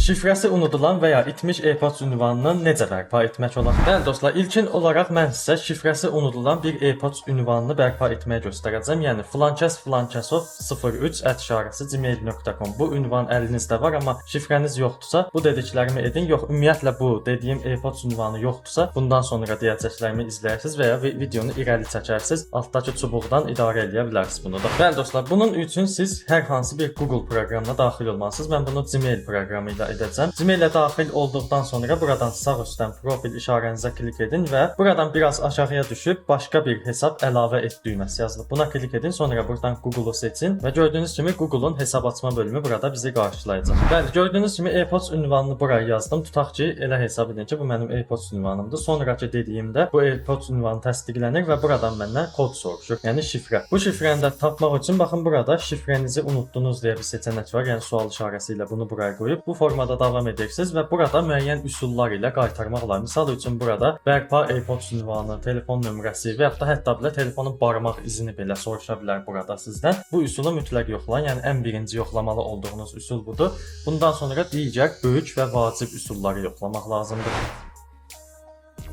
Şifrəsi unudulan və ya itmiş e-poçt ünvanını necə bərpa etmək olar? Bəli dostlar, ilkin olaraq mən sizə şifrəsi unudulan bir e-poçt ünvanını bərpa etməyə göstərəcəm. Yəni flankes.03@gmail.com bu ünvan əlinizdə var, amma şifrəniz yoxdursa, bu dediklərimi edin. Yox, ümumiyyətlə bu dediyim e-poçt ünvanı yoxdursa, bundan sonra deyəcəklərimi izləyirsiniz və ya videonu irəli çəkərsiniz. Altdakı çubuqdan idarə edə bilərsiniz bunu da. Bəli dostlar, bunun üçün siz hər hansı bir Google proqramına daxil olmalısınız. Mən bunu Gmail proqramı ilə edəcəm. Gmail-ə daxil olduqdan sonra buradan sağ üstdən profil işarənizə klik edin və buradan biraz aşağıya düşüb başqa bir hesab əlavə et düyməsi yazılıb. Buna klik edin, sonra buradan Google-u seçin və gördüyünüz kimi Google-un hesab açma bölümü burada bizi qarşılayacaq. Bəli, gördüyünüz kimi e-poçt ünvanını buraya yazdım. Tutaq ki, elə hesab edin ki, bu mənim e-poçt ünvanımdır. Sonrakı dediyimdə bu e-poçt ünvanı təsdiqlənir və buradan məndən kod soruşur, yəni şifrə. Bu şifrəni də tapmaq üçün baxın burada şifrənizi unutdunuz deyə bir seçenek var. Yəni sual işarəsi ilə bunu buraya qoyub bu formada davam edirsiniz və burada müəyyən üsullar ilə qaytarmaq olar. Misal üçün burada bərpa e-poçt ünvanı, telefon nömrəsi və hətta belə telefonun barmaq izini belə soruşa bilər burada sizdən. Bu üsulu mütləq yoxlayın. Yəni ən birinci yoxlamalı olduğunuz üsul budur. Bundan sonra digər böyük və vacib üsulları yoxlamaq lazımdır.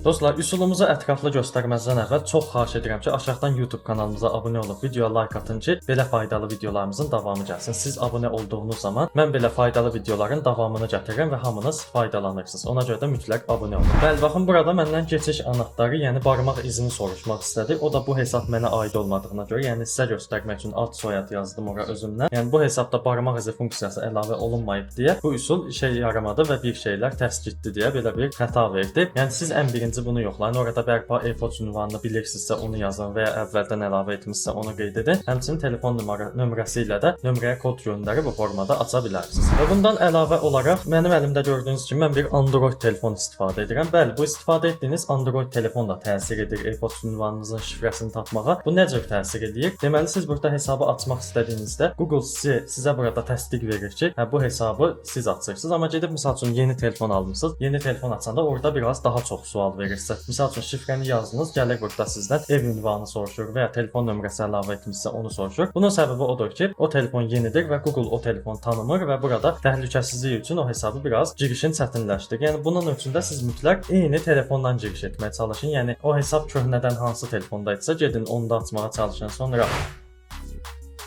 Dostlar, üsulumuzu ətraflı göstərməzdən əvvəl çox xahiş edirəm ki, aşağıdan YouTube kanalımıza abunə olub videoya like atın ki, belə faydalı videolarımızın davamı gəlsin. Siz abunə olduğunuz zaman mən belə faydalı videoların davamını gətirirəm və hamınız faydalanırsınız. Ona görə də mütləq abunə olun. Bəli, baxın burada məndən keçiş anahtarı, yəni barmaq izini soruşmaq istədi. O da bu hesab mənə aid olmadığına görə, yəni sizə göstərmək üçün ad soyad yazdım ora özümdən. Yəni bu hesabda barmaq izi funksiyası əlavə olunmayıb deyə bu üsul işə yaramadı və bir şeylər tərs getdi deyə belə bir xəta verdi. Yəni siz ən birinci bunu yoxlayın. Orada bərpa e-poçt ünvanını bilirsinizsə onu yazın və ya əvvəldən əlavə etmişsə onu qeyd edin. Həmçinin telefon nömrəsi ilə də nömrəyə kod göndərib bu formada aça bilərsiniz. Və bundan əlavə olaraq mənim əlimdə gördüyünüz kimi mən bir Android telefon istifadə edirəm. Bəli, bu istifadə etdiyiniz Android telefon da təsir edir e-poçt ünvanınızın şifrəsini tapmağa. Bu nə cür təsir edir? Deməli siz burada hesabı açmaq istədiyinizdə Google sizə burada təsdiq verir ki, bu hesabı siz açırsınız. Amma gedib misal üçün yeni telefon almısınız. Yeni telefon açanda orada biraz daha çox sual verirsə, misal üçün şifrəni yazdınız, gəlir burada sizdən ev ünvanı soruşur və ya telefon nömrəsi əlavə etmişsə onu soruşur. Bunun səbəbi odur ki, o telefon yenidir və Google o telefonu tanımır və burada təhlükəsizlik üçün o hesabı biraz girişin çətinləşdirir. Yəni bunun üçün də siz mütləq eyni telefondan giriş etməyə çalışın. Yəni o hesab köhnədən hansı telefondaydısa gedin onu da açmağa çalışın. Sonra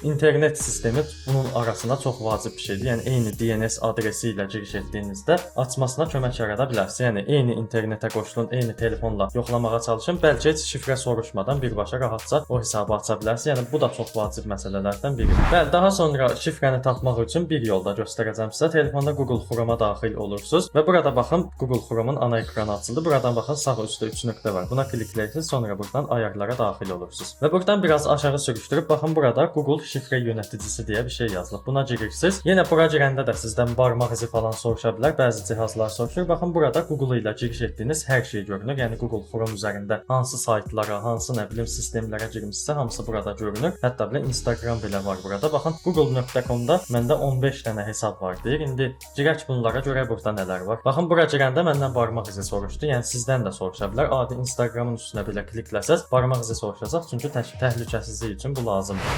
İnternet sistemi bunun arasında çox vacib bir şeydir. Yəni eyni DNS adresi ilə giriş etdiyinizdə açmasına kömək yarada bilərsiniz. Yəni eyni internetə qoşulun, eyni telefonla yoxlamağa çalışın. Bəlkə heç şifrə soruşmadan birbaşa rahatca o hesabı aça bilərsiniz. Yəni bu da çox vacib məsələlərdən biridir. Bəli, daha sonra şifrəni tapmaq üçün bir yolda göstərəcəm sizə. Telefonda Google Chrome'a daxil olursunuz və burada baxın Google Chrome'un ana ekranı açıldı. Buradan baxın sağ üstdə 3 nöqtə var. Buna klikləyirsiniz, sonra buradan ayarlara daxil olursunuz. Və buradan biraz aşağı sürüşdürüb baxın burada Google şifrə yöneticisi deyə bir şey yazılıb. Buna girirsiniz. Yenə bura girəndə də sizdən barmaq izi falan soruşa bilər. Bəzi cihazlar soruşur. Baxın burada Google ilə giriş etdiyiniz hər şey görünür. Yəni Google Chrome üzərində hansı saytlara, hansı nə bilim sistemlərə girmişsə hamısı burada görünür. Hətta belə Instagram belə var burada. Baxın google.com-da məndə 15 dənə hesab var deyir. İndi girək bunlara görə burada nələr var. Baxın bura girəndə məndən barmaq izi soruşdu. Yəni sizdən də soruşa bilər. Adi Instagramın üstünə belə klikləsəz barmaq izi soruşacaq. Çünki təhlükəsizlik üçün bu lazımdır.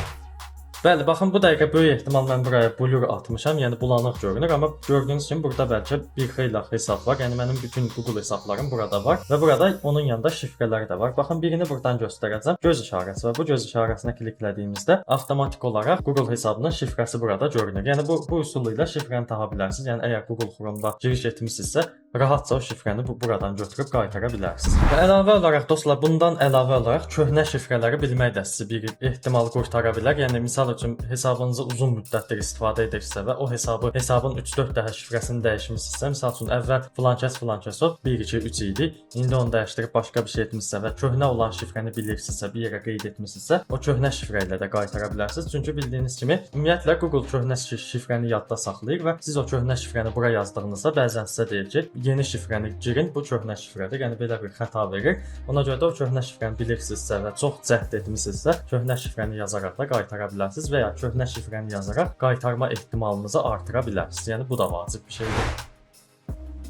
Bəli, baxın bu dəqiqə böyük ehtimal mən buraya blur atmışam, yəni bulanıq görünür, amma gördüyünüz kimi burada bəlkə bir xeyli hesab var. Yəni mənim bütün Google hesablarım burada var və burada onun yanında şifrələri də var. Baxın birini buradan göstərəcəm. Göz işarəsi və bu göz işarəsinə kliklədiyimizdə avtomatik olaraq Google hesabının şifrəsi burada görünür. Yəni bu üsul ilə şifrəni tapa bilərsiniz. Yəni əgər Google Chrome'da giriş etmisinizsə, rahatca o şifrəni buradan götürüb qaytara bilərsiniz. Və əlavə olaraq dostlar, bundan əlavə olaraq köhnə şifrələri bilmək də sizi bir ehtimal qurtara bilər. Yəni misal üçün hesabınızı uzun müddətdir istifadə edirsinizsə və o hesabın 3-4 dəfə şifrəsini dəyişmisinizsə, misal üçün əvvəl Flankes 1 2 3 idi. İndi onu dəyişdirib başqa bir şey etmisinizsə və köhnə olan şifrəni bilirsinizsə, bir yerə qeyd etmisinizsə, o köhnə şifrə ilə də qaytara bilərsiniz. Çünki bildiyiniz kimi ümumiyyətlə Google köhnə şifrəni yadda saxlayır və siz o köhnə şifrəni bura yazdığınızda bəzən sizə deyir ki, yeni şifrəni girin, bu köhnə şifrədir. Yəni belə bir xəta verir. Ona görə də o köhnə şifrəni bilirsinizsə və çox cəhd etmisinizsə, köhnə şifrəni yazaraq da qaytara bilərsiniz və ya köhnə şifrəni yazaraq qaytarma ehtimalınızı artıra bilərsiniz. Yəni bu da vacib bir şeydir.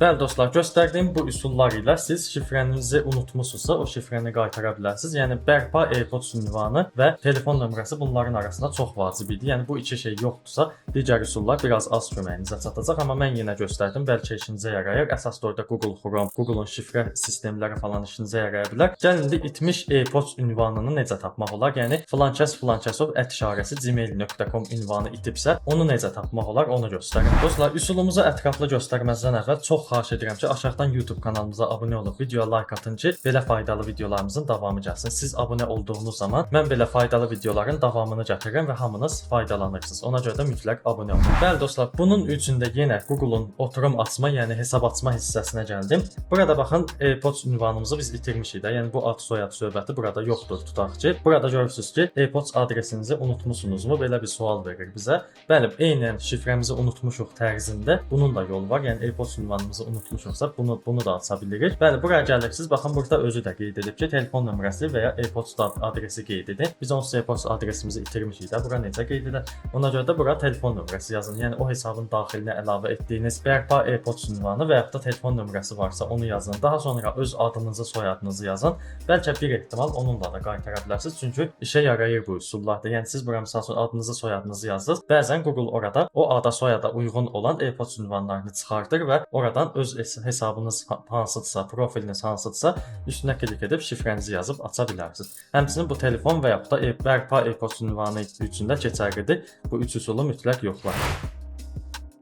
Bəli dostlar, göstərdiyim bu üsullar ilə siz şifrənizi unutmusunuzsa, o şifrəni qaytara bilərsiniz. Yəni bərpa AirPods ünvanı və telefon nömrəsi bunların arasında çox vacib idi. Yəni bu iki şey yoxdursa, digər üsullar biraz az köməyinizə çatacaq, amma mən yenə göstərdim, bəlkə işinizə yarayar. Əsas da orada Google Chrome, Google'un şifrə sistemləri falan işinizə yaraya bilər. Gəlin indi itmiş AirPods ünvanını necə tapmaq olar? Yəni filankəs@gmail.com ünvanı itibsə, onu necə tapmaq olar, onu göstərim. Dostlar, üsulumuzu ətraflı göstərməzdən əvvəl çox xahiş edirəm ki, aşağıdan YouTube kanalımıza abunə olub videoya like atın ki, belə faydalı videolarımızın davamı gəlsin. Siz abunə olduğunuz zaman mən belə faydalı videoların davamını gətirirəm və hamınız faydalanırsınız. Ona görə də mütləq abunə olun. Bəli dostlar, bunun üçün də yenə Google'un oturum açma, yəni hesab açma hissəsinə gəldim. Burada baxın, AirPods ünvanımızı biz itirmişik də. Yəni bu ad soyad söhbəti burada yoxdur, tutaq ki. Burada görürsüz ki, AirPods adresinizi unutmusunuzmu? Belə bir sual verir bizə. Bəli, eynən şifrəmizi unutmuşuq tərzində bunun da yolu var. Yəni AirPods ünvanımızı unutmuşuqsa bunu da aça bilirik. Bəli, buraya gəlirsiniz. Baxın, burada özü də qeyd edib ki, telefon nömrəsi və ya AirPods adresi qeyd edin. Biz onsuz AirPods adresimizi itirmişik də. Bura necə qeyd edək? Ona görə də bura telefon nömrəsi yazın. Yəni o hesabın daxilinə əlavə etdiyiniz bərpa AirPods ünvanı və ya da telefon nömrəsi varsa onu yazın. Daha sonra öz adınızı, soyadınızı yazın. Bəlkə bir ehtimal onunla da qaytara bilərsiniz. Çünki işə yarayır bu üsullarda. Yəni siz bura məsəl üçün adınızı, soyadınızı yazdınız. Bəzən Google orada o ada, soyada uyğun olan AirPods ünvanlarını çıxardır və oradan öz hesabınız hansıdırsa, profiliniz hansıdırsa üstünə klik edib şifrənizi yazıb aça bilərsiniz. Həmçinin bu telefon və ya da bərpa AirPods ünvanı üçün də keçərlidir. Bu üç üsulu mütləq yoxlayın.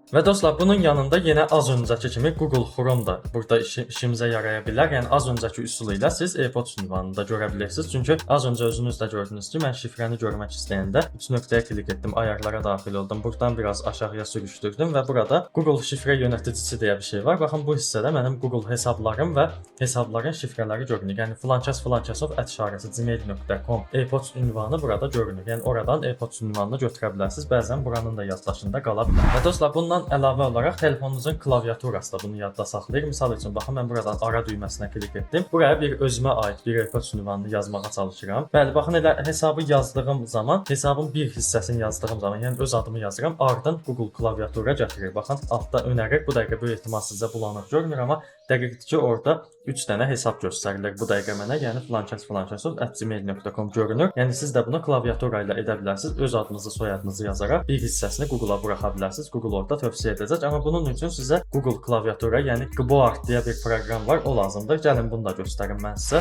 Və dostlar, bunun yanında yenə az öncəki kimi Google Chrome da burada işimizə yaraya bilər. Yəni az öncəki üsul ilə siz AirPods ünvanını da görə bilirsiniz. Çünki az öncə özünüz də gördünüz ki, mən şifrəni görmək istəyəndə 3 nöqtəyə klik etdim, ayarlara daxil oldum. Buradan biraz aşağıya sürüşdürdüm və burada Google şifrə yöneticisi deyə bir şey var. Baxın, bu hissədə mənim Google hesablarım və hesabların şifrələri görünür. Yəni filankəs@gmail.com AirPods ünvanı burada görünür. Yəni oradan AirPods ünvanını götürə bilərsiniz. Bəzən buranın da yaddaşında qala bilər. Və dostlar, bundan əlavə olaraq telefonunuzun klaviaturası da bunu yadda saxlayır. Misal üçün, baxın, mən buradan ara düyməsinə klik etdim. Buraya bir özümə aid bir AirPods ünvanını yazmağa çalışıram. Bəli, baxın, elə hesabı yazdığım zaman, hesabın bir hissəsini yazdığım zaman, yəni öz adımı yazıram, ardından Google klaviatura gətirir. Baxın, altda önərir. Bu dəqiqə böyük ehtimal sizə bulanıq görmür, amma dəqiqdir ki, orada 3 dənə hesab göstərilir bu dəqiqə mənə. Yəni filankəs@gmail.com görünür. Yəni siz də bunu klaviatura ilə edə bilərsiniz. Öz adınızı, soyadınızı yazaraq bir hissəsini Google-a buraxa bilərsiniz. Google orada tövsiyə edəcək. Amma bunun üçün sizə Google klaviatura, yəni Gboard deyə bir proqram var, o lazımdır. Gəlin bunu da göstərim mən sizə.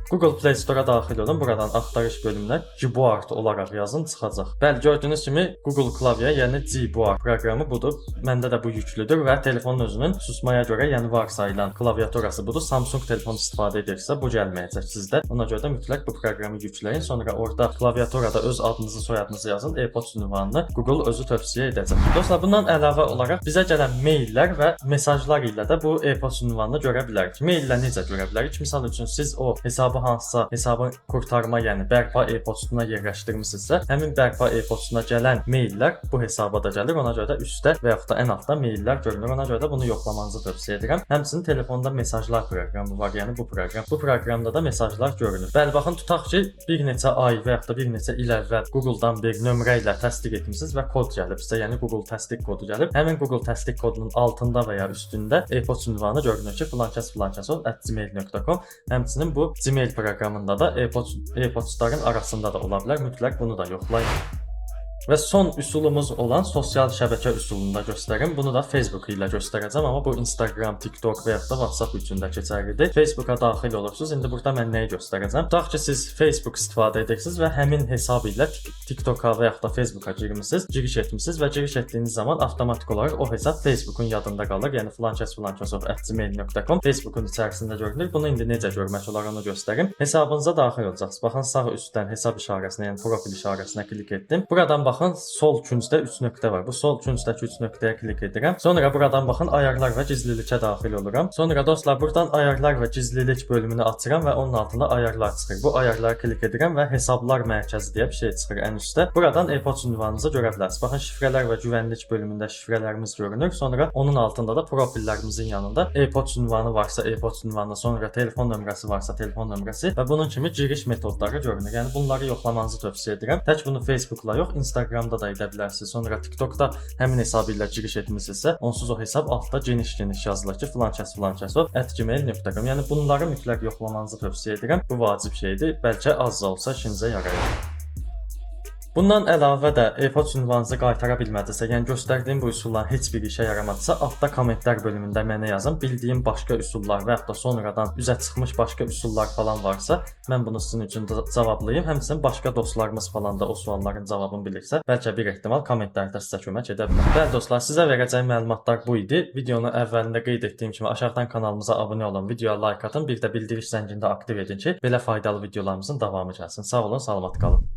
Google Play Store-a daxil olun. Buradan axtarış bölümünə Gboard olaraq yazın, çıxacaq. Bəli, gördüyünüz kimi Google klavye, yəni Gboard proqramı budur. Məndə də bu yüklüdür və telefonun özünün susmaya görə, yəni varsayılan klaviaturası budur. Samsung telefon istifadə edirsə bu gəlməyəcək sizdə. Ona görə də mütləq bu proqramı yükləyin. Sonra orada klaviaturada öz adınızı, soyadınızı yazın. AirPods ünvanını Google özü tövsiyə edəcək. Dostlar, bundan əlavə olaraq bizə gələn maillər və mesajlar ilə də bu AirPods ünvanını görə bilərik. Maillə necə görə bilərik? Misal üçün siz o hesabı hansısa hesabı qurtarma, yəni bərpa AirPods-una yerləşdirmisinizsə, həmin bərpa AirPods-una gələn maillər bu hesaba da gəlir. Ona görə də üstdə və yaxud da ən altda maillər görünür. Ona görə də bunu yoxlamanızı tövsiyə edirəm. Həmçinin telefonda mesajlar proqramı var, yəni bu proqram. Bu proqramda da mesajlar görünür. Bəli, baxın, tutaq ki, bir neçə ay və yaxud da bir neçə il əvvəl Google-dan bir nömrə ilə təsdiq etmisiniz və kod gəlib sizə, yəni Google təsdiq kodu gəlib. Həmin Google təsdiq kodunun altında və ya üstündə AirPods ünvanı görünür ki, filankəs@gmail.com. Həmçinin bu Gmail proqramında da AirPods-ların arasında da ola bilər. Mütləq bunu da yoxlayın. Və son üsulumuz olan sosial şəbəkə üsulunu da göstərim. Bunu da Facebook ilə göstərəcəm, amma bu Instagram, TikTok və ya da WhatsApp üçün də keçərlidir. Facebooka daxil olursunuz. İndi burada mən nəyi göstərəcəm? Tutaq ki, siz Facebook istifadə edirsiniz və həmin hesab ilə TikToka və ya da Facebooka girmisiniz, giriş etmisiniz və giriş etdiyiniz zaman avtomatik olaraq o hesab Facebookun yadında qalır. Yəni filankəs@gmail.com Facebookun içərisində görünür. Bunu indi necə görmək olar onu göstərim. Hesabınıza daxil olacaqsınız. Baxın, sağ üstdən hesab işarəsinə, yəni profil işarəsinə klik etdim. Buradan baxın, sol küncdə 3 nöqtə var. Bu sol küncdəki 3 nöqtəyə klik edirəm. Sonra buradan baxın, ayarlar və gizlilikə daxil oluram. Sonra dostlar, buradan ayarlar və gizlilik bölümünü açıram və onun altında ayarlar çıxır. Bu ayarlara klik edirəm və hesablar mərkəzi deyə bir şey çıxır ən üstdə. Buradan AirPods ünvanınızı görə bilərsiniz. Baxın, şifrələr və güvənlik bölümündə şifrələrimiz görünür. Sonra onun altında da profillərimizin yanında AirPods ünvanı varsa AirPods ünvanı, sonra telefon nömrəsi varsa telefon nömrəsi və bunun kimi giriş metodları görünür. Yəni bunları yoxlamanızı tövsiyə edirəm. Tək bunu Facebookla yox, Instagram Instagramda da edə bilərsiniz. Sonra TikTokda həmin hesab ilə giriş etmisinizsə, onsuz o hesab altda geniş-geniş yazılır ki, filankəs@gmail.com. Yəni bunları mütləq yoxlamanızı tövsiyə edirəm. Bu vacib şeydir. Bəlkə az da olsa işinizə yarayar. Bundan əlavə də AirPods ünvanınızı qaytara bilmədinizsə, yəni göstərdiyim bu üsulların heç biri işə yaramadısa, altda kommentlər bölümündə mənə yazın. Bildiyim başqa üsullar və ya da sonradan üzə çıxmış başqa üsullar falan varsa, mən bunu sizin üçün cavablayım. Həmçinin başqa dostlarımız falan da o sualların cavabını bilirsə, bəlkə bir ehtimal kommentlərdə sizə kömək edə bilər. Bəli dostlar, sizə verəcəyim məlumatlar bu idi. Videonu əvvəlində qeyd etdiyim kimi aşağıdan kanalımıza abunə olun, videoya like atın, bir də bildiriş zəngini də aktiv edin ki, belə faydalı videolarımızın davamı gəlsin. Sağ olun, salamat qalın.